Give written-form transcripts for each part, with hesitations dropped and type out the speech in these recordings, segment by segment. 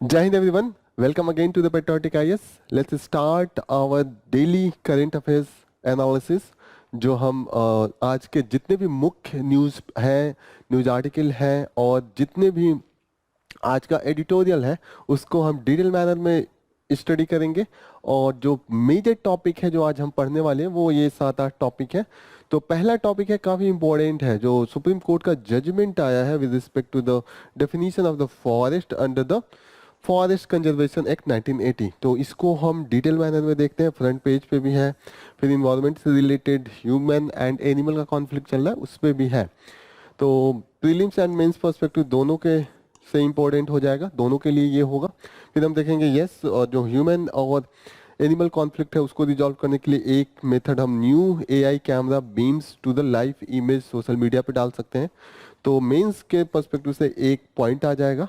Jai Hind everyone. Welcome again to the Patriotic IS. Let's start our daily current affairs analysis जो हम आज के जितने भी मुख्य न्यूज़ हैं, न्यूज़ आर्टिकल हैं और जितने भी आज का एडिटोरियल है उसको हम डिटेल मैनर में स्टडी करेंगे। और जो मेजर टॉपिक है जो आज हम पढ़ने वाले हैं वो ये 7-8 टॉपिक है। तो पहला टॉपिक है, काफ़ी इंपॉर्टेंट है, जो सुप्रीम कोर्ट का जजमेंट आया है with respect to the definition of the forest under the forest conservation act 1980। तो इसको हम डिटेल मैनर में देखते हैं, फ्रंट पेज पे भी है, फिर इन्वायरमेंट से रिलेटेड ह्यूमन एंड एनिमल का कॉन्फ्लिक्ट चल रहा है उस पर भी है। तो प्रीलिम्स एंड मेंस पर्सपेक्टिव दोनों के से इम्पोर्टेंट हो जाएगा, दोनों के लिए ये होगा। फिर हम देखेंगे यस, और जो ह्यूमन और एनिमल कॉन्फ्लिक्ट है उसको रिजॉल्व करने के लिए एक मेथड हम new AI camera beams to the live image social media पे डाल सकते हैं। तो मेंस के पर्सपेक्टिव से एक पॉइंट आ जाएगा।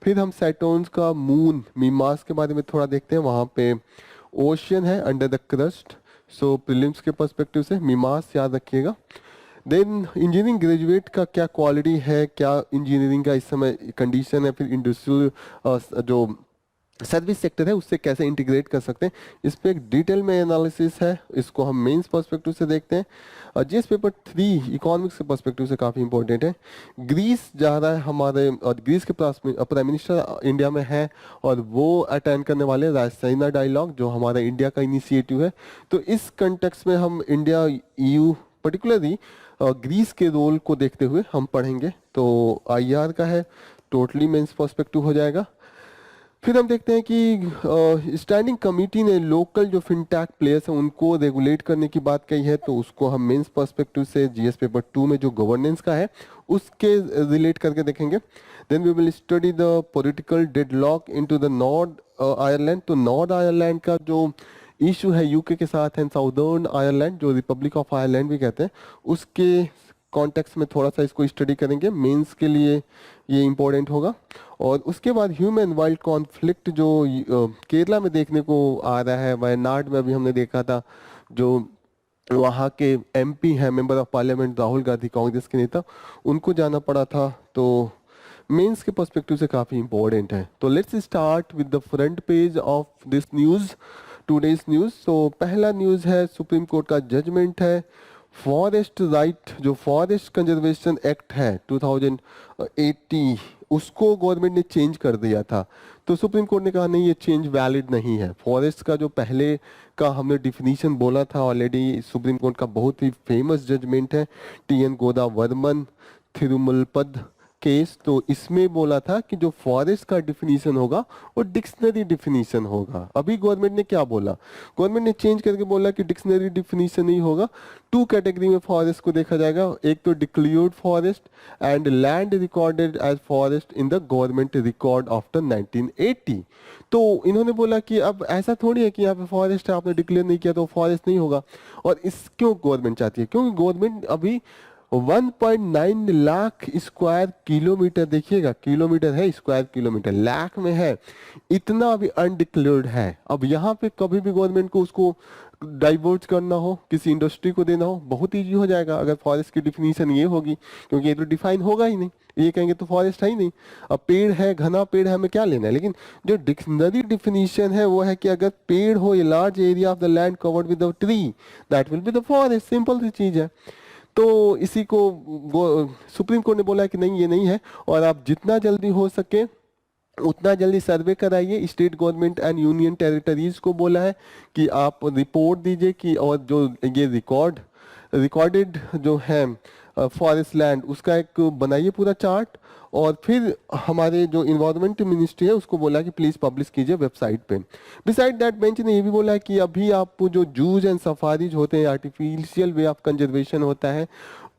फिर हम सैटर्न्स का मून मीमास के बारे में थोड़ा देखते हैं, वहाँ पे ओशियन है under the crust. So prelims के पर्सपेक्टिव से मीमास याद रखिएगा। देन इंजीनियरिंग ग्रेजुएट का क्या क्वालिटी है, क्या इंजीनियरिंग का इस समय कंडीशन है, फिर इंडस्ट्रियल जो सर्विस सेक्टर है उससे कैसे इंटीग्रेट कर सकते हैं, इस पे एक डिटेल में एनालिसिस है, इसको हम मेंस पर्सपेक्टिव से देखते हैं। और जीएस पेपर 3 इकोनॉमिक्स के पर्सपेक्टिव से काफ़ी इंपॉर्टेंट है। ग्रीस जा रहा है हमारे, और ग्रीस के प्राइम मिनिस्टर इंडिया में है और वो अटेंड करने वाले रायसीना डायलॉग जो हमारा इंडिया का इनिशिएटिव है। तो इस कंटेक्स्ट में हम इंडिया ईयू पर्टिकुलरली ग्रीस के रोल को देखते हुए हम पढ़ेंगे। तो आईआर का है, टोटली मेंस पर्सपेक्टिव हो जाएगा। फिर हम देखते हैं कि स्टैंडिंग कमेटी ने लोकल जो फिनटेक प्लेयर्स हैं उनको रेगुलेट करने की बात कही है, तो उसको हम मेंस पर्सपेक्टिव से जीएस पेपर 2 में जो गवर्नेंस का है उसके रिलेट करके देखेंगे। Then we will study the political deadlock into the North Ireland. तो नॉर्थ आयरलैंड का जो इशू है यूके के साथ है, साउदर्न आयरलैंड जो रिपब्लिक ऑफ आयरलैंड भी कहते हैं, उसके कॉन्टेक्स्ट में थोड़ा सा इसको स्टडी करेंगे, मेंस के लिए ये इम्पोर्टेंट होगा। और उसके बाद ह्यूमन वाइल्ड कॉन्फ्लिक्ट जो केरला में देखने को आ रहा है, वायनाड में अभी हमने देखा था, जो वहाँ के एमपी हैं, member of parliament Rahul Gandhi Congress के नेता, उनको जाना पड़ा था। तो मेंस के पर्सपेक्टिव से काफ़ी इंपॉर्टेंट है। तो let's start with the front page of this news, today's news. तो पहला न्यूज़ है, सुप्रीम कोर्ट का जजमेंट है, फॉरेस्ट राइट जो फॉरेस्ट कंजर्वेशन एक्ट है 2080 उसको गवर्नमेंट ने चेंज कर दिया था। तो सुप्रीम कोर्ट ने कहा नहीं, ये चेंज वैलिड नहीं है। फॉरेस्ट का जो पहले का हमने डिफिनीशन बोला था ऑलरेडी, सुप्रीम कोर्ट का बहुत ही फेमस जजमेंट है टीएन गोदा वर्मन थिरुमलपद केस। तो इसमें बोला था कि जो फॉरेस्ट का डिफिनीशन होगा वो डिक्शनरी डिफिनीशन होगा। अभी गवर्नमेंट ने क्या बोला, गवर्नमेंट ने चेंज करके बोला कि डिक्शनरी डिफिनीशन नहीं होगा, 2 कैटेगरी में फॉरेस्ट को देखा जाएगा, एक तो declared forest and land recorded as forest in the government record after 1980। तो इन्होंने बोला कि अब ऐसा थोड़ी है कि यहाँ पे फॉरेस्ट है, आपने डिक्लेयर नहीं किया तो फॉरेस्ट नहीं होगा। और इस क्यों गवर्नमेंट चाहती है, क्योंकि गवर्नमेंट अभी 1.9 लाख स्क्वायर किलोमीटर, देखिएगा किलोमीटर है, स्क्वायर किलोमीटर लाख में है, इतना अभी अनडिक्लेयर्ड है। अब यहाँ पे कभी भी गवर्नमेंट को उसको डाइवर्ट करना हो, किसी इंडस्ट्री को देना हो, बहुत ईजी हो जाएगा अगर फॉरेस्ट की डिफिनीशन ये होगी, क्योंकि ये तो डिफाइन होगा ही नहीं, ये कहेंगे तो फॉरेस्ट है ही नहीं। अब पेड़ है, घना पेड़ है, हमें क्या लेना है। लेकिन जो डिक्शनरी डिफिनीशन है वो है कि अगर पेड़ हो, a large area of the land covered with the tree, that will be the forest, simple सी चीज है। तो इसी को सुप्रीम कोर्ट ने बोला है कि नहीं, ये नहीं है, और आप जितना जल्दी हो सके उतना जल्दी सर्वे कराइए। State government and union territories को बोला है कि आप रिपोर्ट दीजिए कि, और जो ये रिकॉर्डेड जो है फॉरेस्ट लैंड उसका एक बनाइए पूरा चार्ट, और फिर हमारे जो इन्वायरमेंट मिनिस्ट्री है उसको बोला कि प्लीज़ पब्लिश कीजिए वेबसाइट पे। बिसाइड दैट बेंच ने ये भी बोला है कि अभी आप जो जूज एंड सफारीज होते हैं, आर्टिफिशियल वे ऑफ कंजर्वेशन होता है,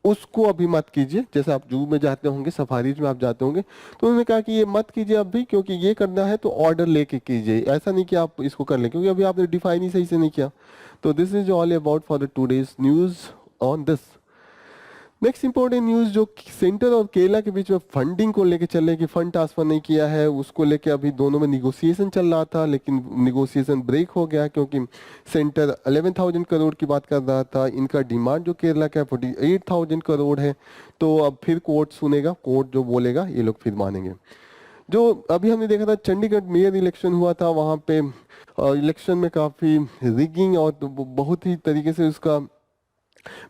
उसको अभी मत कीजिए। जैसे आप जू में जाते होंगे, सफारीज में आप जाते होंगे, तो उन्होंने कहा कि ये मत कीजिए अभी, क्योंकि ये करना है तो ऑर्डर लेके कीजिए, ऐसा नहीं कि आप इसको कर लें, क्योंकि अभी आपने डिफाइन ही सही से नहीं किया। तो this is all about for the today's news on this. Next important news, जो सेंटर और केरला के बीच में फंडिंग को लेके चल रहे हैं कि फंड ट्रांसफर नहीं किया है, उसको लेके अभी दोनों में निगोशिएशन चल रहा था, लेकिन निगोशिएशन ब्रेक हो गया क्योंकि सेंटर 11,000 करोड़ की बात कर रहा था, इनका डिमांड जो केरला का 48,000 करोड़ है। तो अब फिर कोर्ट सुनेगा, कोर्ट जो बोलेगा ये लोग फिर मानेंगे। जो अभी हमने देखा था चंडीगढ़ मेयर इलेक्शन हुआ था, वहाँ पे इलेक्शन में काफ़ी रिगिंग और बहुत ही तरीके से उसका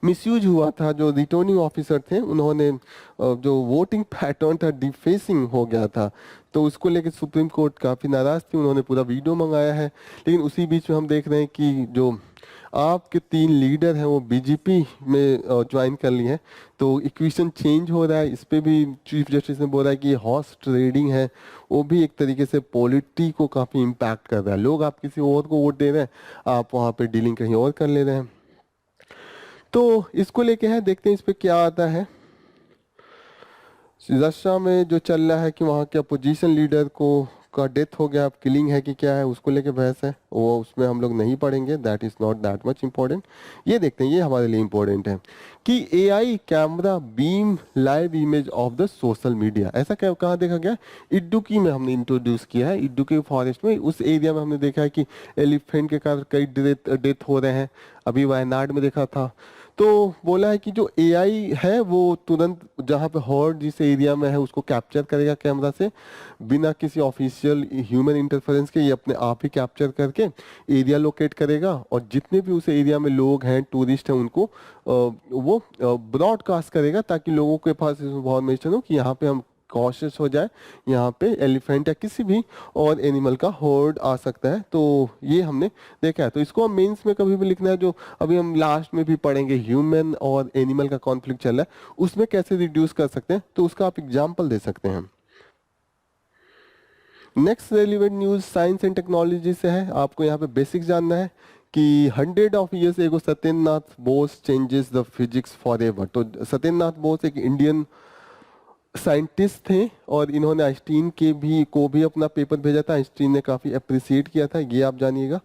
मिसयूज हुआ था। जो रिटर्निंग ऑफिसर थे उन्होंने जो वोटिंग पैटर्न था डिफेसिंग हो गया था, तो उसको लेकर सुप्रीम कोर्ट काफ़ी नाराज़ थी, उन्होंने पूरा वीडियो मंगाया है। लेकिन उसी बीच में हम देख रहे हैं कि जो आपके 3 लीडर हैं वो बीजेपी में ज्वाइन कर लिए हैं, तो इक्वेशन चेंज हो रहा है। इस पे भी चीफ जस्टिस ने बोला है कि हॉर्स ट्रेडिंग है, वो भी एक तरीके से पॉलिटी को काफ़ी इम्पैक्ट कर रहा है। लोग आप किसी और को वोट दे रहे हैं, आप वहाँ पे डीलिंग कहीं और कर ले रहे हैं। तो इसको लेके है, देखते हैं इस पे क्या आता है। रशिया में जो चल रहा है कि वहाँ के अपोजिशन लीडर को का डेथ हो गया, अब किलिंग है कि क्या है, उसको लेके बहस है, वो उसमें हम लोग नहीं पढ़ेंगे, that is not that much important. ये देखते हैं, ये हमारे लिए इम्पोर्टेंट है कि AI camera beam live image of the social media. ऐसा क्या कहाँ देखा गया? इडुक्की में हमने इंट्रोड्यूस किया है, इडुक्की फॉरेस्ट में, उस एरिया में हमने देखा है कि एलिफेंट के कारण कई डेथ हो रहे हैं। अभी वायनाड में देखा था। तो बोला है कि जो एआई है वो तुरंत जहाँ पे हॉर्ड जिस एरिया में है उसको कैप्चर करेगा कैमरा से, बिना किसी ऑफिशियल ह्यूमन इंटरफेरेंस के, ये अपने आप ही कैप्चर करके एरिया लोकेट करेगा, और जितने भी उस एरिया में लोग हैं, टूरिस्ट हैं, उनको वो ब्रॉडकास्ट करेगा, ताकि लोगों के पास इंफॉर्मेशन हो कि यहाँ पे हम कॉशियस हो जाए, यहाँ पे एलिफेंट या किसी भी और एनिमल का हॉर्ड आ सकता है। तो ये हमने देखा है। तो इसको हम मेंस में कभी भी लिखना है, जो अभी हम लास्ट में भी पढ़ेंगे, ह्यूमन और एनिमल का कॉन्फ्लिक्ट चल रहा है, उसमें कैसे रिड्यूस कर सकते हैं, तो उसका आप एग्जाम्पल दे सकते हैं। Next relevant news science and technology से है। आपको यहाँ पे बेसिक्स जानना है कि 100 of years ago Satyendranath Bose changes the physics for ever. तो सत्येंद्रनाथ बोस एक इंडियन साइंटिस्ट थे, और इन्होंने आइंस्टीन के भी को भी अपना पेपर भेजा था, आइंस्टीन ने काफ़ी अप्रिसिएट किया था, ये आप जानिएगा।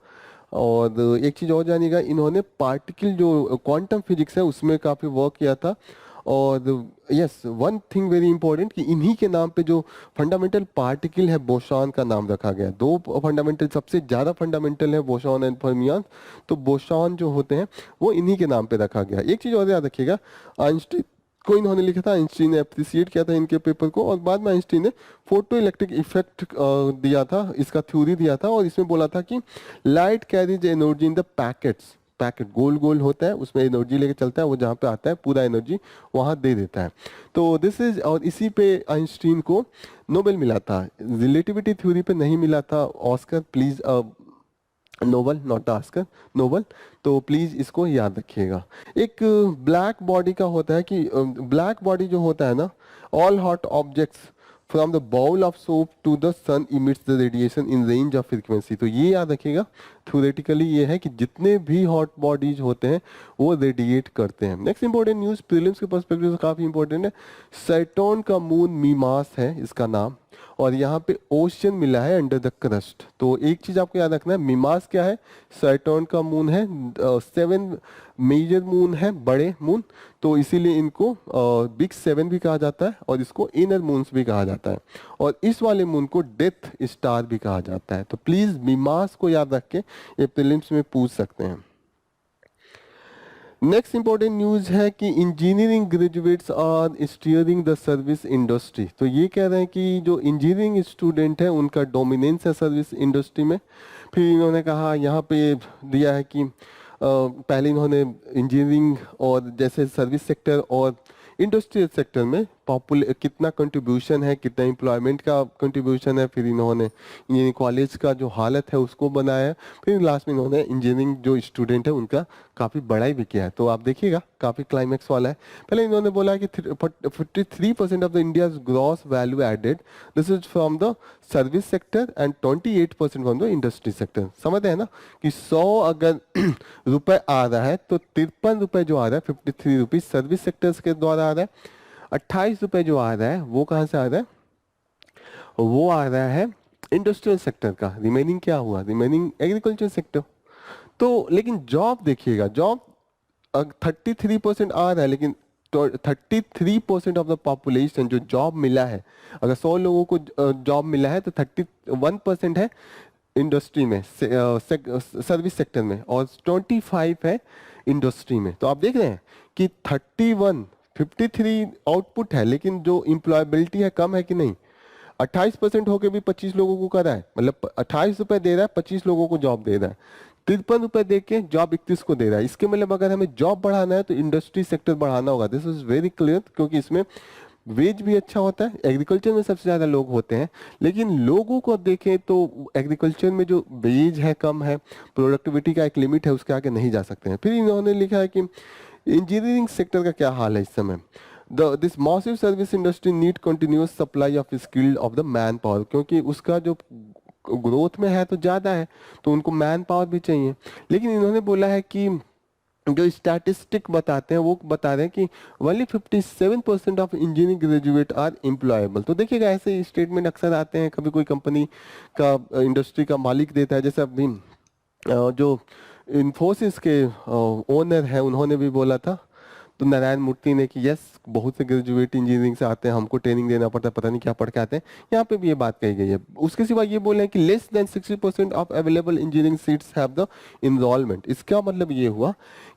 और एक चीज़ और जानिएगा, इन्होंने पार्टिकल जो क्वांटम फिजिक्स है उसमें काफ़ी वर्क किया था। और yes, one thing very important कि इन्हीं के नाम पे जो फंडामेंटल पार्टिकल है बोसॉन का नाम रखा गया है। दो फंडामेंटल, सबसे ज़्यादा फंडामेंटल है बोसॉन एंड फर्मियन, तो बोसॉन जो होते हैं वो इन्हीं के नाम पे रखा गया। एक चीज़ और याद रखिएगा, आइंस्टीन को इन्होंने लिखा था, आइंस्टीन ने अप्रिसिएट किया था इनके पेपर को, और बाद में आइंस्टीन ने फोटो इलेक्ट्रिक इफेक्ट दिया था, इसका थ्योरी दिया था, और इसमें बोला था कि light carries energy in the packets. Packet गोल गोल होता है, उसमें एनर्जी लेके चलता है, वो जहाँ पे आता है पूरा एनर्जी वहाँ दे देता है। तो दिस इज, और इसी पे आइंस्टीन को नोबेल मिला था। रिलेटिविटी थ्योरी पे नहीं मिला था Oscar, please, Nobel, not Oscar, Nobel. तो प्लीज इसको याद रखिएगा। एक ब्लैक बॉडी का होता है कि ब्लैक बॉडी जो होता है ना, all hot objects from the bowl of soap to the sun emits the radiation in range of frequency. तो ये याद रखिएगा, थ्योरेटिकली ये है कि जितने भी हॉट बॉडीज होते हैं वो रेडिएट करते हैं। नेक्स्ट इंपॉर्टेंट न्यूज़ प्रीलिम्स के पर्सपेक्टिव से काफ़ी इंपॉर्टेंट है। सैटर्न का मून मीमास है इसका नाम, और यहाँ पे ओशियन मिला है अंडर द क्रस्ट। तो एक चीज आपको याद रखना है, मिमास क्या है? सैटर्न का मून है, 7 मेजर मून है, बड़े मून, तो इसीलिए इनको बिग 7 भी कहा जाता है, और इसको इनर मून्स भी कहा जाता है, और इस वाले मून को डेथ स्टार भी कहा जाता है। तो प्लीज मिमास को याद रख के ये प्रीलिम्स में पूछ सकते हैं। नेक्स्ट इंपॉर्टेंट न्यूज है कि engineering graduates are steering the service industry. तो ये कह रहे हैं कि जो इंजीनियरिंग स्टूडेंट है उनका डोमिनेंस है सर्विस इंडस्ट्री में। फिर इन्होंने कहा, यहाँ पे दिया है कि पहले इन्होंने इंजीनियरिंग और जैसे सर्विस सेक्टर और इंडस्ट्रियल सेक्टर में कितना कंट्रीब्यूशन है, कितना एम्प्लॉयमेंट का कंट्रीब्यूशन है, फिर इन्होंने इंजीनियरिंग कॉलेज का जो हालत है उसको बनाया है, फिर लास्ट में इन्होंने इंजीनियरिंग जो स्टूडेंट है उनका काफ़ी बड़ाई भी किया है। तो आप देखिएगा काफ़ी क्लाइमैक्स वाला है। पहले इन्होंने बोला कि 53% of the India's gross value added, this is from the service sector and 28% from the industry sector. समझते हैं ना कि 100 अगर रुपए आ रहा है तो 53 रुपए जो आ रहा है, 53 रुपीज सर्विस सेक्टर्स के द्वारा आ रहा है। 28 रुपए जो आ रहा है वो कहाँ से आ रहा है? वो आ रहा है इंडस्ट्रियल सेक्टर का। रिमेनिंग क्या हुआ? Remaining agriculture sector. तो लेकिन जॉब देखिएगा, जॉब 33% आ रहा है, लेकिन 33% ऑफ द पॉपुलेशन जो जॉब मिला है, अगर 100 लोगों को जॉब मिला है तो 31% है इंडस्ट्री में, सर्विस सेक्टर में, और 25 है इंडस्ट्री में। तो आप देख रहे हैं कि 53 आउटपुट है, लेकिन जो इम्प्लॉयबिलिटी है कम है कि नहीं? 28% होके भी 25 लोगों को कर रहा है, मतलब 28 रुपए दे रहा है, 25 लोगों को जॉब दे रहा है। 53 रुपए दे के जॉब 31 को दे रहा है। इसके मतलब अगर हमें जॉब बढ़ाना है तो इंडस्ट्री सेक्टर बढ़ाना होगा। दिस इज वेरी क्लियर, क्योंकि इसमें वेज भी अच्छा होता है। एग्रीकल्चर में सबसे ज्यादा लोग होते हैं, लेकिन लोगों को देखें तो एग्रीकल्चर में जो वेज है कम है, प्रोडक्टिविटी का एक लिमिट है, उसके आगे नहीं जा सकते हैं। फिर इन्होंने लिखा है कि इंजीनियरिंग सेक्टर का क्या हाल है इस समय। This massive service industry need continuous supply of skilled of the man power, क्योंकि उसका जो ग्रोथ में है तो ज्यादा है, तो उनको मैन पावर भी चाहिए। लेकिन इन्होंने बोला है कि जो स्टैटिस्टिक बताते हैं वो बता रहे हैं कि only 57% of engineering graduate are employable. तो देखिएगा ऐसे स्टेटमेंट अक्सर आते हैं, कभी कोई कंपनी का इंडस्ट्री का मालिक देता है, जैसे अभी जो इन्फोसिस के ओनर हैं उन्होंने भी बोला था, तो नारायण मूर्ति ने, कि यस बहुत से ग्रेजुएट इंजीनियरिंग से आते हैं, हमको ट्रेनिंग देना पड़ता है, पता नहीं क्या पढ़ के आते हैं। यहाँ पे भी ये बात कही गई है। उसके सिवा ये बोले हैं कि less than 60% of available engineering seats have the enrolment. इसका मतलब ये हुआ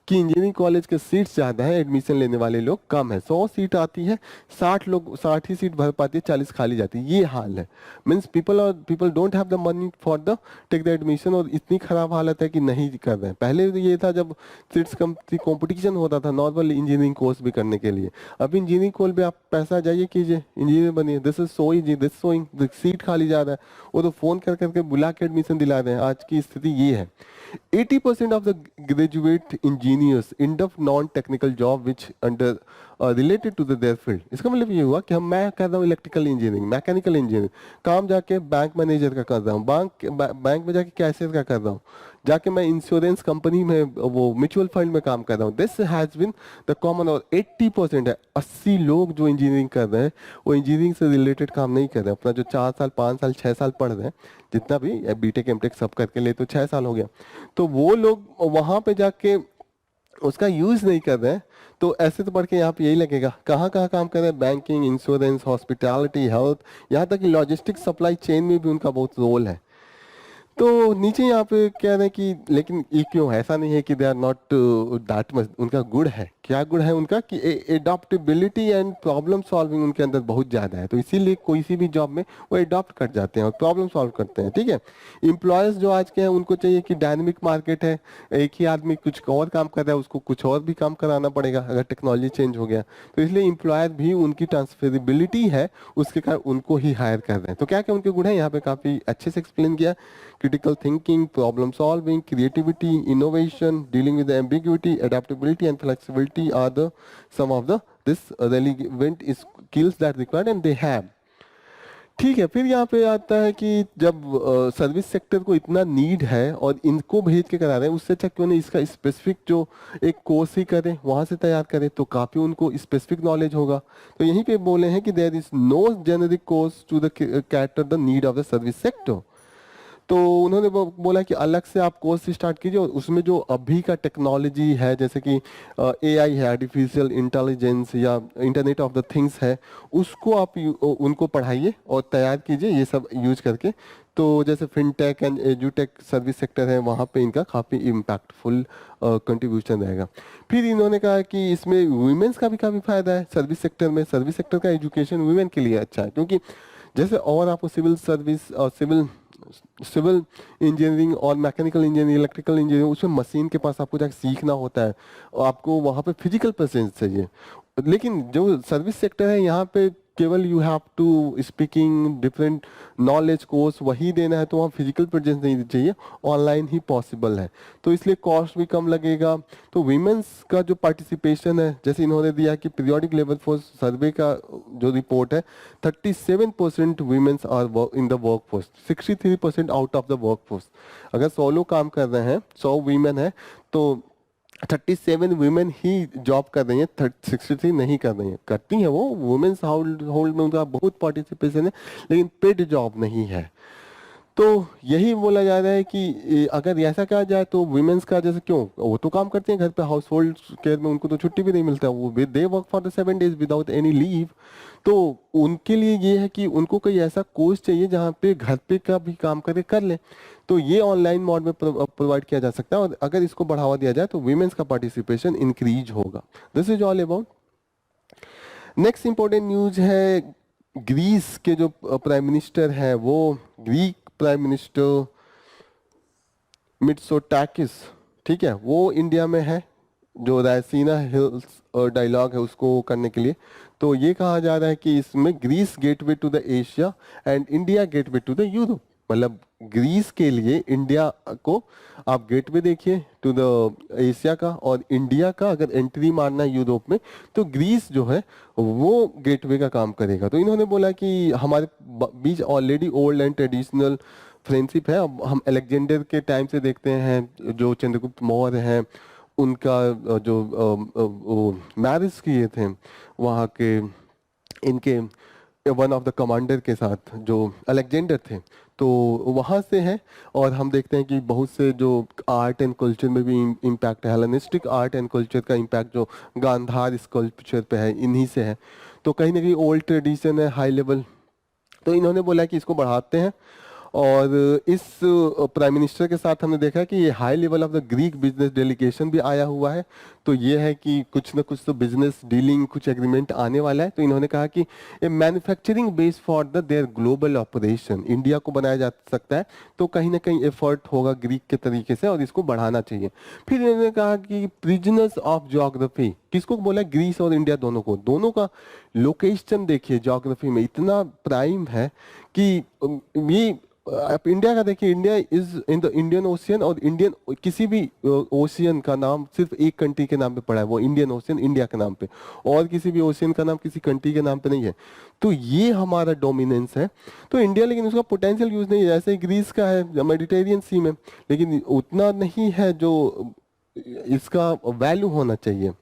कि इंजीनियरिंग कॉलेज के सीट्स ज़्यादा है, एडमिशन लेने वाले लोग कम है। 100 सीट आती है, 60 ही सीट भर पाती है, 40 खाली जाती है। ये हाल है। Means people don't have the money for the take the admission, और इतनी खराब हालत है कि नहीं कर रहे हैं। पहले तो ये था जब सीट्स कम थी, कॉम्पिटिशन होता था नॉर्मल इंजीनियरिंग कोर्स भी करने के लिए। अब इंजीनियरिंग कोर्स में आप पैसा जाइए कीजिए, इंजीनियर बनिए, this is so easy, this sowing, seat खाली जा रहा है, वो तो फोन कर करके बुला के एडमिशन दिला रहे हैं। आज की स्थिति ये है। 80% of the graduate engineers end up non-technical job which under related to their field। इसका मतलब ये हुआ कि मैं कर रहा हूँ इलेक्ट्रिकल इंजीनियरिंग, मैकेनिकल इंजीनियरिंग, काम जाके बैंक मैनेजर का कर रहा हूँ, बैंक में जाके कैशियर का कर रहा हूँ, जाके मैं इंश्योरेंस कंपनी में वो म्यूचुअल फंड में काम कर रहा हूँ। This has been the common. और 80% है, 80 लोग जो इंजीनियरिंग कर रहे हैं वो इंजीनियरिंग से रिलेटेड काम नहीं कर रहे हैं। अपना जो 4 साल 5 साल 6 साल पढ़ रहे हैं, जितना भी बीटेक एमटेक सब करके ले तो 6 साल हो गया, तो वो लोग वहां पे जाके उसका यूज नहीं कर रहे हैं। तो ऐसे तो पढ़ के यहाँ पे यही लगेगा, कहाँ कहाँ काम कर रहे हैं, बैंकिंग, इंश्योरेंस, हॉस्पिटैलिटी, हेल्थ, यहाँ तक कि लॉजिस्टिक सप्लाई चेन में भी उनका बहुत रोल है। तो नीचे यहाँ पे कह रहे हैं कि लेकिन ये क्यों है, ऐसा नहीं है कि they are not that much, उनका गुण है। क्या गुण है उनका कि एडॉप्टेबिलिटी एंड प्रॉब्लम सॉल्विंग उनके अंदर बहुत ज्यादा है, तो इसीलिए कोई सी भी जॉब में वो एडॉप्ट कर जाते हैं और प्रॉब्लम सॉल्व करते हैं। ठीक है, एम्प्लॉयर्स जो आज के हैं उनको चाहिए कि डायनेमिक मार्केट है, एक ही आदमी कुछ और काम कर रहा है, उसको कुछ और भी काम कराना पड़ेगा अगर टेक्नोलॉजी चेंज हो गया। तो इसलिए एम्प्लॉयर भी उनकी ट्रांसफरेबिलिटी है, उसके कारण उनको ही हायर कर रहे हैं। तो क्या क्या उनके गुण है यहाँ पे काफी अच्छे से एक्सप्लेन किया। critical thinking, problem solving, creativity, innovation, dealing with the ambiguity, adaptability and flexibility are the some of the this relevant skills that required and they have। ठीक है, फिर यहाँ पे आता है कि जब सर्विस सेक्टर को इतना नीड है और इनको भेज के करा रहे हैं, उससे अच्छा क्यों नहीं इसका स्पेसिफिक जो एक कोर्स ही करें, वहां से तैयार करें, तो काफी उनको स्पेसिफिक नॉलेज होगा। तो यहीं पे बोले हैं कि there is no generic course to the cater the need of the service sector. तो उन्होंने बोला कि अलग से आप कोर्स स्टार्ट कीजिए और उसमें जो अभी का टेक्नोलॉजी है, जैसे कि एआई है, आर्टिफिशियल इंटेलिजेंस या इंटरनेट ऑफ द थिंग्स है, उसको आप उनको पढ़ाइए और तैयार कीजिए ये सब यूज करके। तो जैसे फिनटेक एंड एजुटेक सर्विस सेक्टर है, वहाँ पे इनका काफ़ी इम्पैक्टफुल कंट्रीब्यूशन रहेगा। फिर इन्होंने कहा कि इसमें वुमेन्स का भी काफ़ी फायदा है सर्विस सेक्टर में। सर्विस सेक्टर का एजुकेशन वुमेन के लिए अच्छा है, क्योंकि जैसे और आपको सिविल सर्विस और सिविल इंजीनियरिंग और मैकेनिकल इंजीनियरिंग, इलेक्ट्रिकल इंजीनियरिंग, उसमें मशीन के पास आपको जाकर सीखना होता है और आपको वहाँ पे फिजिकल प्रेजेंस चाहिए। लेकिन जो सर्विस सेक्टर है यहाँ पे केवल you have to speaking different knowledge course वही देना है, तो वहाँ फिजिकल प्रेजेंस नहीं चाहिए, ऑनलाइन ही पॉसिबल है, तो इसलिए कॉस्ट भी कम लगेगा। तो वीमेंस का जो पार्टिसिपेशन है, जैसे इन्होंने दिया कि पीरियोडिक लेवल फोर्स सर्वे का जो रिपोर्ट है, 37% womens are in the work force, 63% out of the work force. अगर 100 लोग काम कर रहे हैं, 100 वीमेन है, तो 37 वुमेन ही जॉब कर रही हैं, 63 नहीं कर रही हैं। करती हैं वो, वुमेन्स हाउस में उनका बहुत पार्टिसिपेशन है, लेकिन पेड जॉब नहीं है। तो यही बोला जा रहा है कि अगर ऐसा कहा जाए तो वुमेन्स का, जैसे क्यों, वो तो काम करते हैं घर पे, हाउस होल्ड केयर में, उनको तो छुट्टी भी नहीं मिलता, वो they work for the 7 days without any leave. तो उनके लिए ये है कि उनको कोई ऐसा कोर्स चाहिए जहाँ पे घर पे का भी काम करके कर ले, तो ये ऑनलाइन मोड में प्रोवाइड किया जा सकता है। और अगर इसको बढ़ावा दिया जाए तो वुमेन्स का पार्टिसिपेशन इंक्रीज होगा। This is all about. Next important news है ग्रीस के जो प्राइम मिनिस्टर हैं वो ग्रीक प्राइम मिनिस्टर मिट्सोटाकिस, ठीक है, वो इंडिया में है जो रायसीना हिल्स डायलॉग है उसको करने के लिए। तो ये कहा जा रहा है कि इसमें Greece gateway to the Asia and India gateway to the Europe, मतलब ग्रीस के लिए इंडिया को आप गेटवे देखिए टू द एशिया का, और इंडिया का अगर एंट्री मारना है यूरोप में तो ग्रीस जो है वो गेटवे का काम करेगा। तो इन्होंने बोला कि हमारे बीच already old and traditional friendship है। अब हम अलेक्जेंडर के टाइम से देखते हैं, जो चंद्रगुप्त मौर्य हैं उनका जो मैरिज किए थे वहाँ के इनके वन ऑफ द कमांडर के साथ जो अलेक्जेंडर थे, तो वहाँ से है। और हम देखते हैं कि बहुत से जो आर्ट एंड कल्चर में भी इम्पैक्ट है, हेलेनिस्टिक आर्ट एंड कल्चर का इम्पैक्ट जो गांधार स्कल्पचर पे है इन्हीं से है। तो कहीं ना कहीं ओल्ड ट्रेडिशन है, हाई लेवल। तो इन्होंने बोला कि इसको बढ़ाते हैं। और इस प्राइम मिनिस्टर के साथ हमने देखा कि ये high level of the Greek business delegation भी आया हुआ है। तो ये है कि कुछ ना कुछ तो बिजनेस डीलिंग कुछ एग्रीमेंट आने वाला है। तो इन्होंने कहा कि a manufacturing base for the their global operation India को बनाया जा सकता है। तो कहीं ना कहीं एफर्ट होगा ग्रीक के तरीके से और इसको बढ़ाना चाहिए। फिर इन्होंने कहा कि प्रिजनर्स ऑफ ज्योग्राफी, किसको बोला, ग्रीस और इंडिया दोनों को, दोनों का लोकेशन देखिए ज्योग्राफी में इतना प्राइम है कि ये आप इंडिया का देखिए, India is in the Indian ocean, और इंडियन किसी भी ओशियन का नाम सिर्फ एक कंट्री के नाम पे पड़ा है, वो इंडियन ओशियन इंडिया के नाम पे, और किसी भी ओशियन का नाम किसी कंट्री के नाम पे नहीं है। तो ये हमारा डोमिनेंस है। तो इंडिया लेकिन उसका पोटेंशियल यूज नहीं है, जैसे ही ग्रीस का है मेडिटेरियन सी में, लेकिन उतना नहीं है जो इसका वैल्यू होना चाहिए।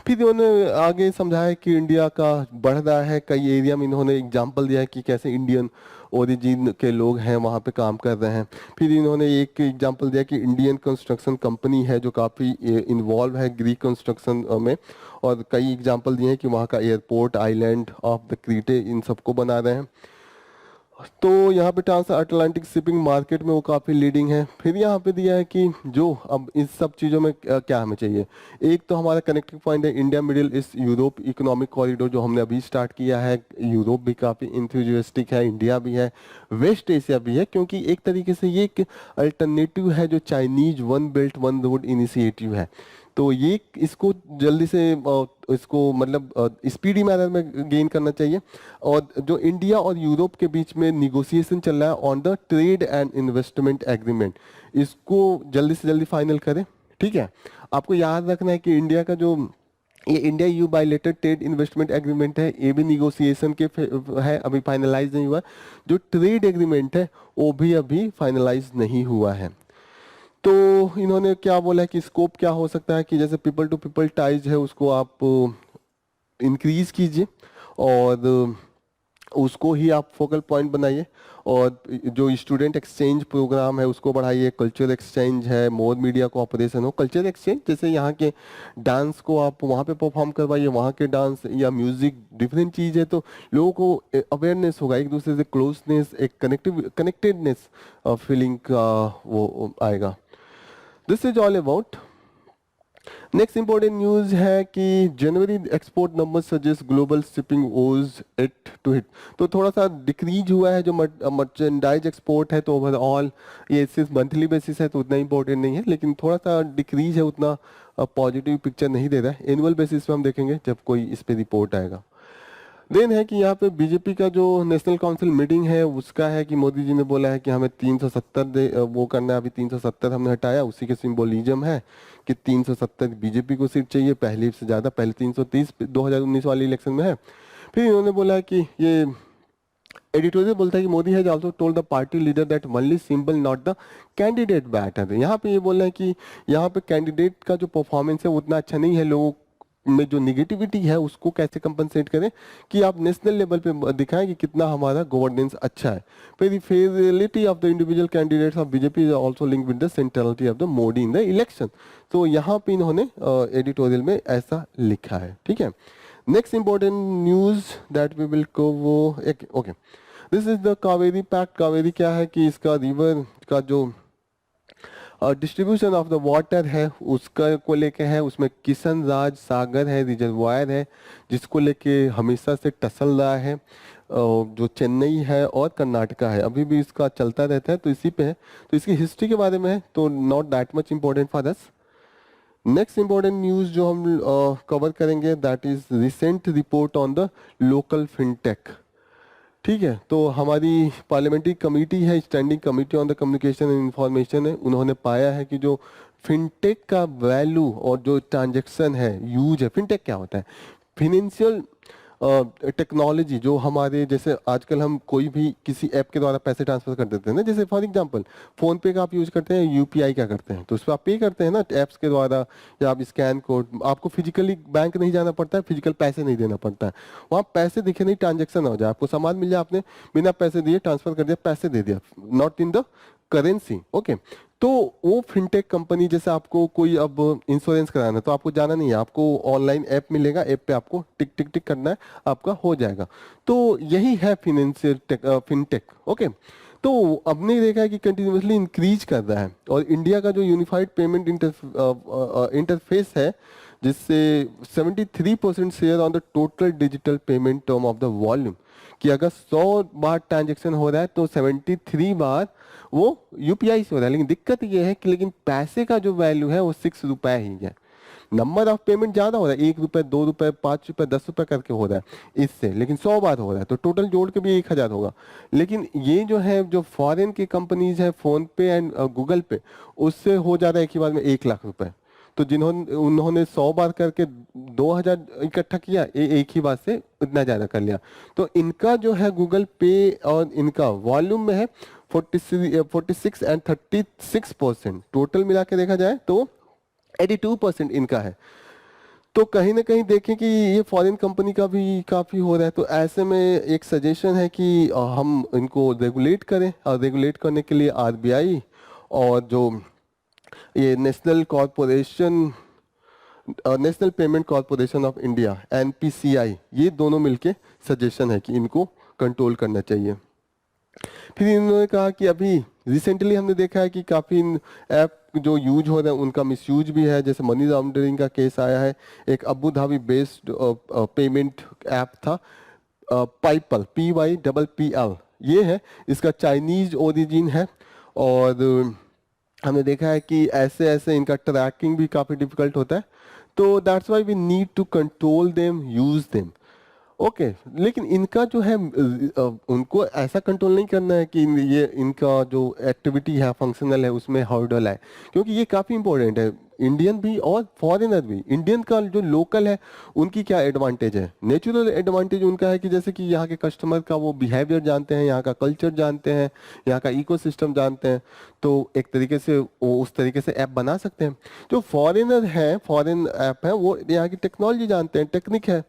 फिर इन्होंने आगे समझाया कि इंडिया का बढ़ रहा है, कई एरिया में इन्होंने एग्जाम्पल दिया है कि कैसे इंडियन ओरिजिन के लोग हैं वहाँ पे काम कर रहे हैं। फिर इन्होंने एक एग्जांपल दिया कि इंडियन कंस्ट्रक्शन कंपनी है जो काफ़ी इन्वॉल्व है ग्रीक कंस्ट्रक्शन में, और कई एग्जांपल दिए हैं कि वहाँ का एयरपोर्ट, आइलैंड ऑफ द क्रीटे, इन सबको बना रहे हैं। तो यहाँ पे ट्रांस अटलांटिक शिपिंग मार्केट में वो काफ़ी लीडिंग है। फिर यहाँ पे दिया है कि जो अब इस सब चीज़ों में क्या हमें चाहिए, एक तो हमारा कनेक्टिंग पॉइंट है India middle east Europe economic corridor जो हमने अभी स्टार्ट किया है। यूरोप भी काफ़ी इंथ्यूजियास्टिक है, इंडिया भी है, वेस्ट एशिया भी है, क्योंकि एक तरीके से ये एक अल्टरनेटिव है जो Chinese one belt one road initiative है। तो ये इसको जल्दी से इसको मतलब स्पीडी मैनर में गेन करना चाहिए। और जो इंडिया और यूरोप के बीच में निगोशिएशन चल रहा है on the trade and investment agreement, इसको जल्दी से जल्दी फाइनल करें। ठीक है, आपको याद रखना है कि इंडिया का जो ये India you bilateral trade investment agreement है, ये भी निगोशिएशन के है, अभी फाइनलाइज नहीं हुआ। जो ट्रेड एग्रीमेंट है वो भी अभी फाइनलाइज नहीं हुआ है। तो इन्होंने क्या बोला है कि स्कोप क्या हो सकता है कि जैसे पीपल टू पीपल टाइज है उसको आप इंक्रीज कीजिए, और उसको ही आप फोकल पॉइंट बनाइए, और जो स्टूडेंट एक्सचेंज प्रोग्राम है उसको बढ़ाइए, कल्चर एक्सचेंज है, मोर मीडिया कोऑपरेशन हो। कल्चर एक्सचेंज जैसे यहाँ के डांस को आप वहाँ पे परफॉर्म करवाइए, वहाँ के डांस या म्यूजिक डिफरेंट चीज़ है, तो लोगों को अवेयरनेस होगा, एक दूसरे से क्लोजनेस, एक कनेक्टेडनेस फीलिंग का वो आएगा। This is all about. Next important news है कि January export number suggest global shipping owes it to hit. तो थोड़ा सा डिक्रीज हुआ है जो मर्चेंडाइज एक्सपोर्ट है, तो ओवरऑल ये सिर्फ मंथली बेसिस है तो उतना इंपॉर्टेंट नहीं है, लेकिन थोड़ा सा डिक्रीज है, उतना पॉजिटिव पिक्चर नहीं दे रहा है। एनुअल बेसिस पे हम देखेंगे जब कोई इस पे रिपोर्ट आएगा। देन है कि यहाँ पे बीजेपी का जो नेशनल काउंसिल मीटिंग है उसका है कि मोदी जी ने बोला है कि हमें 370 वो करना है। अभी 370 हमने हटाया, उसी के सिंबोलिज्म है कि 370 बीजेपी को सीट चाहिए, पहले से ज़्यादा, पहले 330 2019 वाले इलेक्शन में है। फिर इन्होंने बोला है कि ये एडिटोरियल बोलता है कि Modi has also told the party leader that only symbol not the candidate matter. यहाँ पे ये बोल रहे हैं कि यहाँ पे कैंडिडेट का जो परफॉर्मेंस है वो उतना अच्छा नहीं है, लोगों में जो निगेटिविटी है उसको कैसे कंपनसेट करें कि आप नेशनल लेवल पे दिखाएं कि कितना हमारा गवर्नेंस अच्छा है। फिर the fairity of the individual candidates of BJP is also link with the centrality of the Modi in the election. तो यहाँ पे इन्होंने एडिटोरियल में ऐसा लिखा है। ठीक है, next important news that we will cover, okay, this is the Kaveri pact. Kaveri क्या है कि इसका रिवर का जो डिस्ट्रीब्यूशन ऑफ द वाटर है उसका को लेके है, उसमें किशन राज सागर है, रिजर्वायर है जिसको लेके हमेशा से टसल रहा है, जो चेन्नई है और कर्नाटका है, अभी भी इसका चलता रहता है, तो इसी पे है। तो इसकी हिस्ट्री के बारे में है, तो not that much important for us. Next important news जो हम कवर करेंगे that is recent report on the local fintech. ठीक है, तो हमारी पार्लियामेंट्री कमेटी है, standing committee on the communication and information है, उन्होंने पाया है कि जो फिनटेक का वैल्यू और जो ट्रांजैक्शन है, यूज है, फिनटेक क्या होता है, फिनेंशियल टेक्नोलॉजी, जो हमारे जैसे आजकल हम कोई भी किसी ऐप के द्वारा पैसे ट्रांसफर कर देते हैं ना, जैसे फॉर एग्जांपल फोन पे का आप यूज करते हैं, यूपीआई का करते हैं, तो उस पर आप पे करते हैं ना ऐप्स के द्वारा, या आप स्कैन कोड, आपको फिजिकली बैंक नहीं जाना पड़ता है, फिजिकल पैसे नहीं देना पड़ता है, वहाँ पैसे दिखे नहीं, ट्रांजेक्शन हो जाए, आपको सामान मिल जाए, आपने बिना पैसे दिए ट्रांसफर कर दिया, पैसे दे दिया, not in the currency. Okay, तो वो फिनटेक कंपनी, जैसे आपको कोई अब इंश्योरेंस कराना है तो आपको जाना नहीं है, आपको ऑनलाइन ऐप मिलेगा, ऐप पे आपको टिक टिक टिक करना है, आपका हो जाएगा। तो यही है फिनेंशियल फिनटेक। ओके, तो हमने देखा है कि कंटिन्यूसली इंक्रीज कर रहा है, और इंडिया का जो यूनिफाइड पेमेंट इंटरफेस है, जिससे 73% share on the total digital payment term of the volume, कि अगर 100 बार ट्रांजेक्शन हो रहा है तो 73 बार वो यूपीआई से हो रहा है। लेकिन दिक्कत ये है कि लेकिन पैसे का जो वैल्यू है वो 6 रुपए ही है। नंबर ऑफ पेमेंट ज्यादा हो रहा है, 1 रुपए, 2 रुपए, 5 रुपए, 10 रुपए करके हो रहा है इससे, लेकिन 100 बार हो रहा है तो टोटल जोड़ के भी 1000 होगा। लेकिन ये जो है, जो फॉरेन की कंपनीज है, फोन पे एंड गूगल पे, उससे हो जा रहा है एक ही बार में 1 लाख रुपए। तो जिन्होंने उन्होंने 100 बार करके 2000 इकट्ठा किया, एक ही बार से इतना ज्यादा कर लिया। तो इनका जो है गूगल पे और इनका वॉल्यूम में है 46 एंड 36%, टोटल मिला के देखा जाए तो 82% इनका है। तो कहीं ना कहीं देखें कि ये फॉरेन कंपनी का भी काफ़ी हो रहा है, तो ऐसे में एक सजेशन है कि हम इनको रेगुलेट करें, और रेगुलेट करने के लिए आरबीआई और जो ये national payment corporation of India, NPCI, ये दोनों मिलके सजेशन है कि इनको कंट्रोल करना चाहिए। फिर इन्होंने कहा कि अभी रिसेंटली हमने देखा है कि काफ़ी ऐप जो यूज हो रहे हैं उनका मिसयूज भी है, जैसे मनी लॉन्ड्रिंग का केस आया है। एक Abu Dhabi based payment app था, पाइपल, PYPPL, ये है, इसका चाइनीज ओरिजिन है, और हमने देखा है कि ऐसे ऐसे इनका ट्रैकिंग भी काफ़ी डिफिकल्ट होता है, तो that's why we need to control them, use them. Okay, लेकिन इनका जो है उनको ऐसा कंट्रोल नहीं करना है कि ये इनका जो एक्टिविटी है, फंक्शनल है, उसमें हर्डल है, क्योंकि ये काफ़ी इंपॉर्टेंट है, इंडियन भी और फॉरेनर भी। इंडियन का जो लोकल है उनकी क्या एडवांटेज है, नेचुरल एडवांटेज उनका है कि जैसे कि यहाँ के कस्टमर का वो बिहेवियर जानते हैं, यहाँ का कल्चर जानते हैं, यहाँ का इकोसिस्टम जानते हैं, तो एक तरीके से वो उस तरीके से ऐप बना सकते हैं। जो फॉरेनर है, फॉरेन ऐप है, वो यहाँ की टेक्नोलॉजी जानते हैं, टेक्निक है,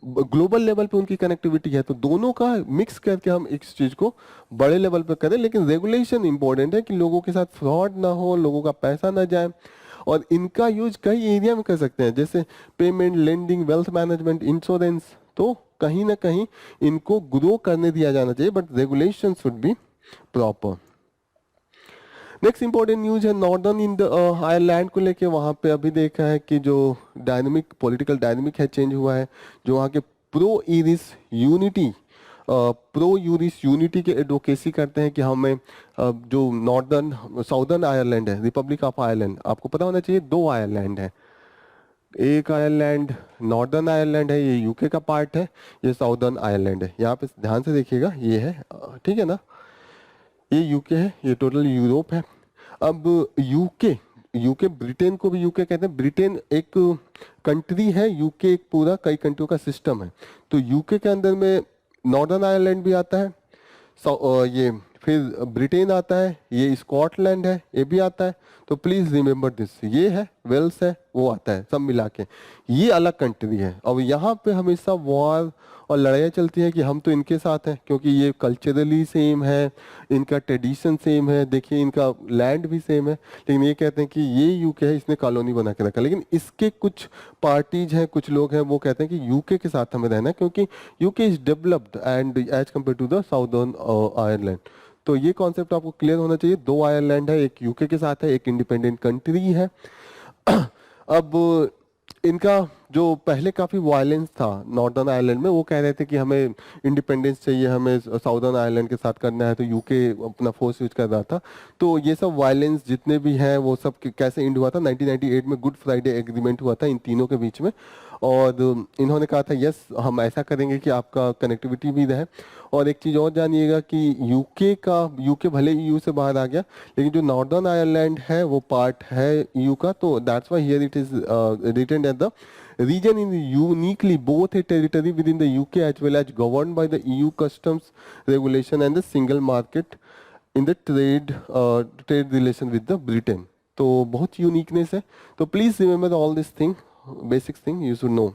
ग्लोबल लेवल पे उनकी कनेक्टिविटी है, तो दोनों का मिक्स करके हम इस चीज को बड़े लेवल पे करें। लेकिन रेगुलेशन इंपॉर्टेंट है कि लोगों के साथ फ्रॉड ना हो, लोगों का पैसा ना जाए, और इनका यूज कई एरिया में कर सकते हैं, जैसे payment, lending, wealth management, insurance. तो कहीं ना कहीं इनको ग्रो करने दिया जाना चाहिए, but regulation should be proper. Next important news है नॉर्दर्न इन द आयरलैंड को लेके। वहाँ पे अभी देखा है कि जो डायनेमिक, पॉलिटिकल डायनेमिक है, चेंज हुआ है। जो वहाँ के प्रो यूरिस यूनिटी के एडवोकेसी करते हैं कि हमें जो साउदर्न आयरलैंड है, रिपब्लिक ऑफ आयरलैंड, आपको पता होना चाहिए 2 आयरलैंड है, एक आयरलैंड नॉर्दर्न आयरलैंड है, ये यूके का पार्ट है, ये साउदर्न आयरलैंड है। यहाँ पे ध्यान से देखिएगा, ये है, ठीक है ना, ये यूके है, ये टोटल यूरोप है। अब यूके, ब्रिटेन को भी यूके कहते हैं, ब्रिटेन एक कंट्री है, यूके एक पूरा कई कंट्रियों का सिस्टम है। तो यूके के अंदर में नॉर्दर्न आयरलैंड भी आता है, ये फिर ब्रिटेन आता है, ये स्कॉटलैंड है, ये भी आता है। तो प्लीज रिमेंबर दिस, ये है वेल्स है, वो आता है, सब मिला के ये अलग कंट्री है। अब यहाँ पे हमेशा वॉर और लड़ाइयाँ चलती हैं कि हम तो इनके साथ हैं, क्योंकि ये कल्चरली सेम है, इनका ट्रेडिशन सेम है, देखिए इनका लैंड भी सेम है, लेकिन ये कहते हैं कि ये यूके है, इसने कॉलोनी बना के रखा। लेकिन इसके कुछ पार्टीज हैं, कुछ लोग हैं, वो कहते हैं कि यूके के साथ हमें रहना है, क्योंकि UK is developed and as compare to the southern Ireland. तो ये कॉन्सेप्ट आपको क्लियर होना चाहिए। 2 आयरलैंड है, एक यूके के साथ है, एक इंडिपेंडेंट कंट्री है। अब इनका जो पहले काफी वायलेंस था नॉर्दर्न आयरलैंड में, वो कह रहे थे कि हमें इंडिपेंडेंस चाहिए, हमें साउदर्न आयरलैंड के साथ करना है, तो यूके अपना फोर्स यूज कर रहा था। तो ये सब वायलेंस जितने भी हैं वो सब कैसे इंड हुआ था, 1998 में गुड फ्राइडे एग्रीमेंट हुआ था इन तीनों के बीच में। और इन्होंने कहा था यस हम ऐसा करेंगे कि आपका कनेक्टिविटी भी रहे। और एक चीज़ और जानिएगा कि यूके भले ईयू से बाहर आ गया, लेकिन जो नॉर्दर्न आयरलैंड है वो पार्ट है ईयू का, तो that's why here it is written at the region in uniquely both a territory within the UK as well as governed by the EU customs regulation and the single market in the trade relation with the Britain. तो बहुत uniqueness है। तो please remember all this thing, basic thing you should know.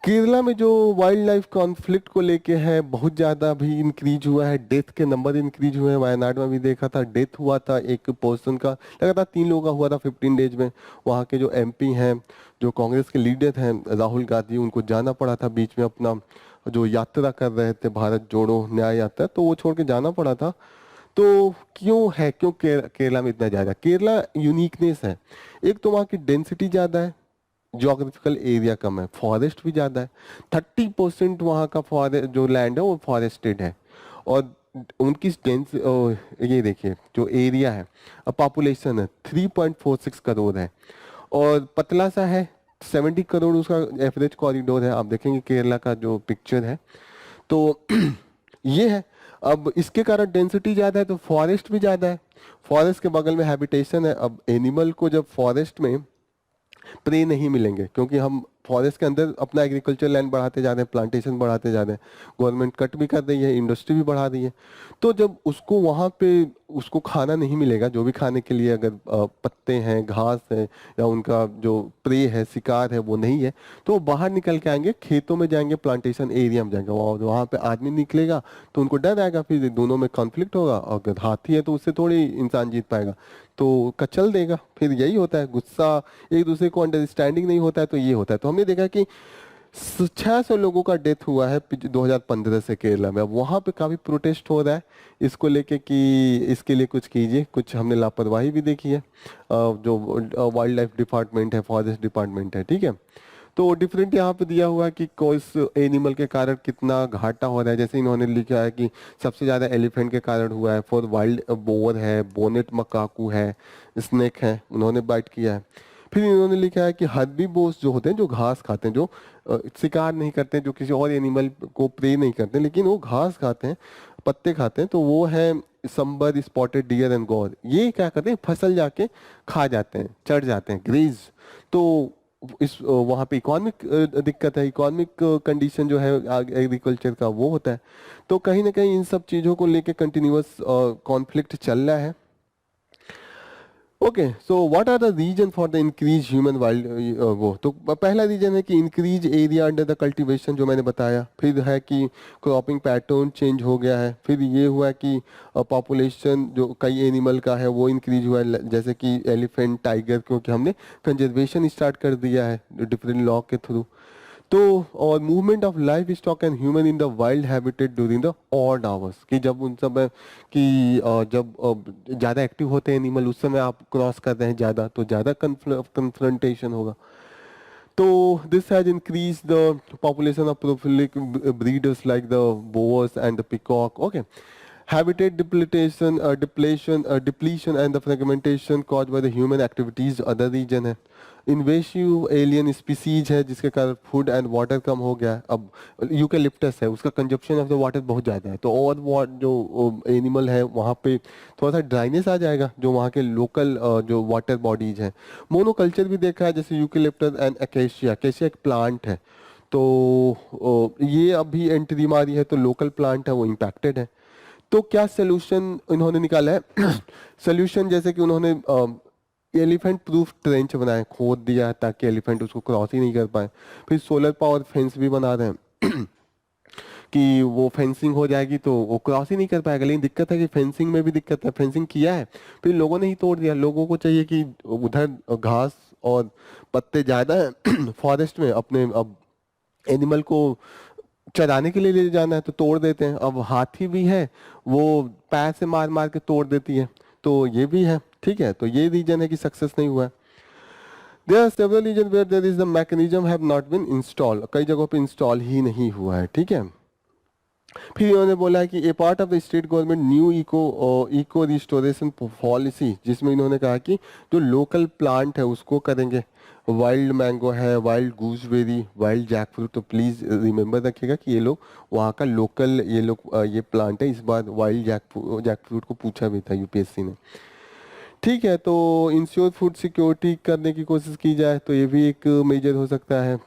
Kerala में जो wild life conflict को लेके है बहुत ज़्यादा भी इंक्रीज हुआ है, डेथ के नंबर इंक्रीज हुए हैं। वायनाड में भी देखा था, डेथ हुआ था एक पर्सन का, लगातार 3 लोगों का हुआ था 15 डेज में। वहाँ के जो एमपी हैं, जो कांग्रेस के लीडर हैं राहुल गांधी, उनको जाना पड़ा था बीच में, अपना जो यात्रा कर रहे थे भारत जोड़ो न्याय यात्रा, तो वो छोड़ के जाना पड़ा था। तो क्यों केरला में इतना ज़्यादा? केरला यूनिकनेस है, एक तो वहाँ की डेंसिटी ज़्यादा है, ज्योग्राफिकल एरिया कम है, फॉरेस्ट भी ज़्यादा है। 30% वहाँ का फॉरेस्ट जो लैंड है वो फॉरेस्टेड है। और उनकी डेंस ये देखिए जो एरिया है, पॉपुलेशन है 3.46 करोड़ है, और पतला सा है, 70 करोड़ उसका एवरेज कॉरिडोर है। आप देखेंगे केरला का जो पिक्चर है तो ये है। अब इसके कारण डेंसिटी ज़्यादा है तो फॉरेस्ट भी ज़्यादा है, फॉरेस्ट के बगल में हैबिटेशन है। अब एनिमल को जब फॉरेस्ट में प्रे नहीं मिलेंगे, क्योंकि हम फॉरेस्ट के अंदर अपना एग्रीकल्चर लैंड बढ़ाते जा रहे हैं, प्लांटेशन बढ़ाते जा रहे हैं, गवर्नमेंट कट भी कर रही है, इंडस्ट्री भी बढ़ा रही है। तो जब उसको वहाँ पे उसको खाना नहीं मिलेगा, जो भी खाने के लिए अगर पत्ते हैं, घास है, या उनका जो प्रे है, शिकार है, वो नहीं है, तो वो बाहर निकल के आएंगे, खेतों में जाएंगे, प्लांटेशन एरिया में जाएंगे। वहाँ पे आदमी निकलेगा तो उनको डर आएगा, फिर दोनों में कॉन्फ्लिक्ट होगा। अगर हाथी है तो उससे थोड़ी इंसान जीत पाएगा, तो कचल देगा। फिर यही होता है, गुस्सा, एक दूसरे को अंडरस्टैंडिंग नहीं होता है, तो ये होता है। तो हमने देखा कि 600 लोगों का डेथ हुआ है 2015 से केरला में। अब वहाँ पे काफ़ी प्रोटेस्ट हो रहा है इसको लेके कि इसके लिए कुछ कीजिए। कुछ हमने लापरवाही भी देखी है, जो वाइल्ड लाइफ डिपार्टमेंट है, फॉरेस्ट डिपार्टमेंट है, ठीक है। तो डिफरेंट यहाँ पे दिया हुआ है कि किस एनिमल के कारण कितना घाटा हो रहा है। जैसे इन्होंने लिखा है कि सबसे ज़्यादा एलिफेंट के कारण हुआ है, फॉर वाइल्ड बोर है, बोनेट मकाकू है, स्नेक है, उन्होंने बाइट किया है। फिर इन्होंने लिखा है कि हर्बीवोर्स जो होते हैं, जो घास खाते हैं, जो शिकार नहीं करते हैं, जो किसी और एनिमल को प्रे नहीं करते, लेकिन वो घास खाते हैं, पत्ते खाते हैं, तो वो है संबर, स्पॉटेड डियर एंड गौर। ये क्या करते हैं, फसल जाके खा जाते हैं, चढ़ जाते हैं, ग्रेज। तो इस वहाँ पे इकोनॉमिक दिक्कत है, इकोनॉमिक कंडीशन जो है एग्रीकल्चर का वो होता है। तो कहीं ना कहीं इन सब चीज़ों को लेके कंटिन्यूअस कॉन्फ्लिक्ट चल रहा है। Okay, so what are the reason for the increase human wild, वो तो पहला रीजन है कि increase area under the cultivation, जो मैंने बताया। फिर है कि क्रॉपिंग पैटर्न चेंज हो गया है। फिर ये हुआ कि पॉपुलेशन जो कई एनिमल का है वो इंक्रीज हुआ है, जैसे कि एलिफेंट, टाइगर, क्योंकि हमने कंजर्वेशन स्टार्ट कर दिया है डिफरेंट लॉ के थ्रू। तो और movement of life stock and human in the wild habitat during the odd hours, कि जब उन समय कि जब ज़्यादा एक्टिव होते हैं एनिमल, उस समय आप क्रॉस कर रहे हैं ज़्यादा, तो ज़्यादा कन्फ्रंटेशन होगा। तो this has increase the population of prolific breeders like the boars and the peacock. Okay, habitat depletion and the fragmentation caused by the human activities other region है। इन्वेसिव एलियन स्पीसीज है जिसके कारण food and water कम हो गया है। अब eucalyptus है, उसका कंजप्शन ऑफ द वाटर बहुत ज़्यादा है, तो और जो एनिमल है वहाँ पे थोड़ा सा ड्राइनेस आ जाएगा, जो वहाँ के लोकल जो वाटर बॉडीज हैं। मोनोकल्चर भी देखा है, जैसे यूकेलिप्टस एंड अकेशिया। अकेशिया एक प्लांट है, तो ये अभी एंट्री मारी है, तो लोकल प्लांट है वो इम्पैक्टेड है। तो क्या सोल्यूशन इन्होंने निकाला है? सोल्यूशन जैसे कि उन्होंने एलिफेंट प्रूफ ट्रेंच बनाए, खोद दिया ताकि एलिफेंट उसको क्रॉस ही नहीं कर पाए। फिर सोलर पावर फेंस भी बना रहे हैं कि वो फेंसिंग हो जाएगी तो वो क्रॉस ही नहीं कर पाएगा। लेकिन दिक्कत है कि फेंसिंग में भी दिक्कत है, फेंसिंग किया है फिर लोगों ने ही तोड़ दिया। लोगों को चाहिए कि उधर घास और पत्ते ज़्यादा है फॉरेस्ट में, अपने अब एनिमल को चराने के लिए ले जाना है तो तोड़ देते हैं। अब हाथी भी है, वो पैर से मार मार के तोड़ देती है, तो ये भी है। ठीक है, तो ये रीजन है कि सक्सेस नहीं हुआ है। There are several reason where there is the mechanism have not been install, कई जगहों पे इंस्टॉल ही नहीं हुआ है। ठीक है, फिर इन्होंने बोला है कि a part of the state government new eco restoration policy, जिसमें इन्होंने कहा कि जो लोकल प्लांट है उसको करेंगे। वाइल्ड मैंगो है, वाइल्ड गूसबेरी, वाइल्ड जैकफ्रूट, तो प्लीज़ रिमेंबर रखिएगा कि ये लोग वहाँ का लोकल, ये लोग ये प्लांट है। इस बार वाइल्ड जैकफ्रूट को पूछा भी था यूपीएससी ने। ठीक है, तो इंश्योर फूड सिक्योरिटी करने की कोशिश की जाए तो ये भी एक मेजर हो सकता है।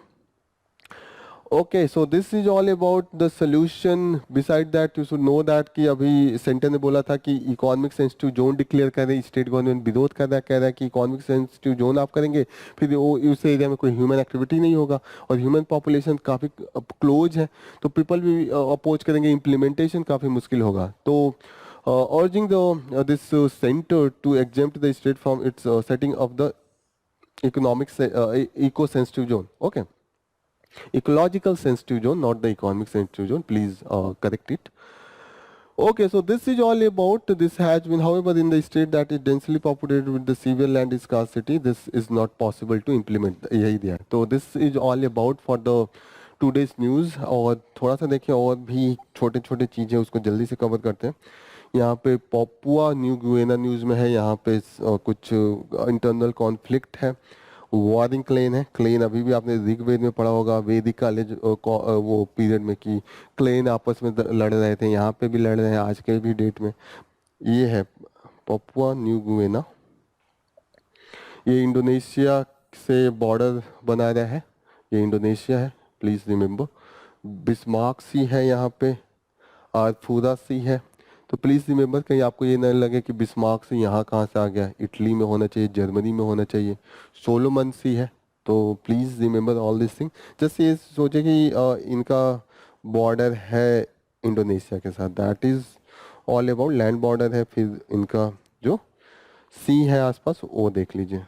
Okay, so this is all about the solution. Beside that you should know that कि अभी सेंटर ने बोला था कि इकोनॉमिक सेंसिटिव जोन डिक्लेयर करें, स्टेट गवर्नमेंट विरोध कर रहा है, कह रहा है कि इकोनॉमिक सेंसिटिव जोन आप करेंगे फिर वो उस एरिया में कोई ह्यूमन एक्टिविटी नहीं होगा और ह्यूमन पॉपुलेशन काफ़ी क्लोज है, तो पीपल भी अपोज करेंगे, इम्प्लीमेंटेशन काफ़ी मुश्किल होगा। तो urging this center to exempt the state from its setting of the eco-sensitive zone. Okay, ecological sensitive zone, not the economic sensitive zone. Please correct it. Okay, so this is all about this has been, however, in the state that is densely populated with the severe land scarcity, this is not possible to implement. यही दिया है। तो this is all about for the today's news। और थोड़ा सा देखिए और भी छोटे छोटे चीज़ें उसको जल्दी से कवर करते हैं। यहाँ पे पपुआ न्यू गिनिया न्यूज़ में है, यहाँ पे कुछ इंटरनल कॉन्फ्लिक्ट है, वॉरिंग क्लेन है। क्लेन अभी भी आपने ऋग्वेद में पढ़ा होगा, वैदिक काल वो पीरियड में कि क्लेन आपस में लड़ रहे थे, यहाँ पे भी लड़ रहे हैं आज के भी डेट में। ये है पपुआ न्यू गिनिया, ये इंडोनेशिया से बॉर्डर बना रहा है, ये इंडोनेशिया है, प्लीज़ रिमेंबर। बिस्मार्क सी है यहाँ पे, आरफूरा सी है, तो प्लीज़ रिमेंबर कहीं आपको ये न लगे कि बिस्मार्क से यहाँ कहाँ से आ गया, इटली में होना चाहिए, जर्मनी में होना चाहिए। सोलोमन सी है, तो please remember all this thing. Just ये सोचे कि इनका बॉर्डर है इंडोनेशिया के साथ, that is all about land border है। फिर इनका जो सी है आसपास वो देख लीजिए।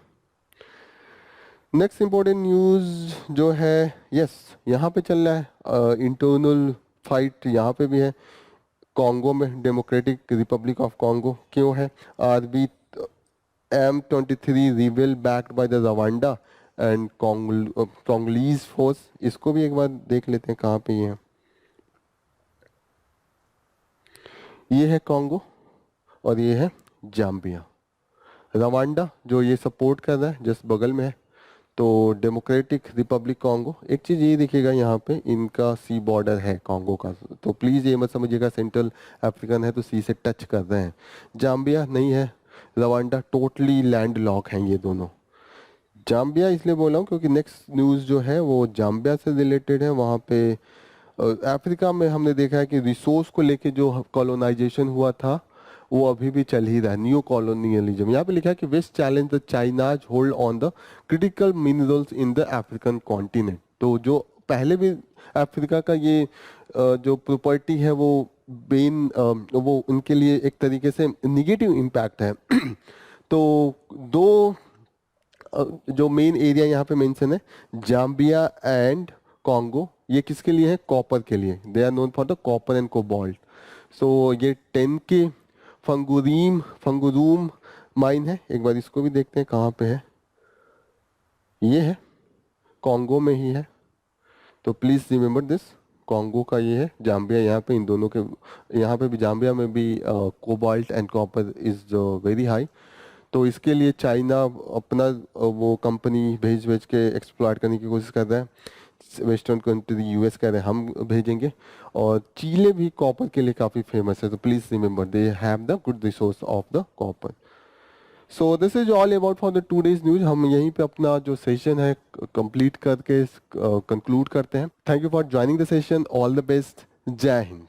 नेक्स्ट इम्पोर्टेंट न्यूज़ जो है, यस यहाँ पे चल रहा है इंटरनल फाइट, यहाँ पे भी है। कॉन्गो में, डेमोक्रेटिक रिपब्लिक ऑफ कॉन्गो क्यों है? आरबी M23 rebel backed by the Rwanda and Congolese force, इसको भी एक बार देख लेते हैं कहाँ पे ये है। ये है कॉन्गो और ये है जाम्बिया। रवांडा जो ये सपोर्ट कर रहा है जस्ट बगल में है, तो डेमोक्रेटिक रिपब्लिक कॉन्गो। एक चीज़ ये दिखेगा यहाँ पे, इनका सी बॉर्डर है कॉन्गो का, तो प्लीज़ ये मत समझिएगा सेंट्रल अफ्रीकन है तो सी से टच कर रहे हैं। जाम्बिया नहीं है, रवांडा टोटली लैंड लॉक हैं ये दोनों। जाम्बिया इसलिए बोल रहा हूँ क्योंकि नेक्स्ट न्यूज़ जो है वो जाम्बिया से रिलेटेड है। वहाँ पे अफ्रीका में हमने देखा है कि रिसोर्स को लेके जो कॉलोनाइजेशन हुआ था वो अभी भी चल ही रहा है, न्यू कॉलोनियलिज्म। यहाँ पे लिखा है कि west challenge the China's hold on the critical minerals in the African continent. तो जो पहले भी अफ्रीका का ये जो प्रॉपर्टी है वो वो उनके लिए एक तरीके से निगेटिव इम्पैक्ट है। तो दो जो मेन एरिया यहाँ पे मेंशन है, जाम्बिया एंड कॉन्गो, ये किसके लिए है? कॉपर के लिए। They are known for the copper and cobalt. So ये 10 के फंगुरूम माइन है, एक बार इसको भी देखते हैं कहाँ पे है। ये है कॉन्गो में ही है, तो प्लीज़ रिमेंबर दिस, कॉन्गो का ये है, जाम्बिया यहाँ पे, इन दोनों के यहाँ पे भी, जाम्बिया में भी cobalt and copper is very high. तो इसके लिए चाइना अपना वो कंपनी भेज भेज के एक्सप्लॉइट करने की कोशिश कर रहा है। वेस्टर्न कंट्री यूएस कह रहे हैं हम भेजेंगे, और चीले भी कॉपर के लिए काफ़ी फेमस है, तो please remember they have the good resource of the copper. So this is all about for the 2 days news. हम यहीं पे अपना जो सेशन है कंप्लीट करके कंक्लूड करते हैं। Thank you for joining the session, all the best, जय हिंद।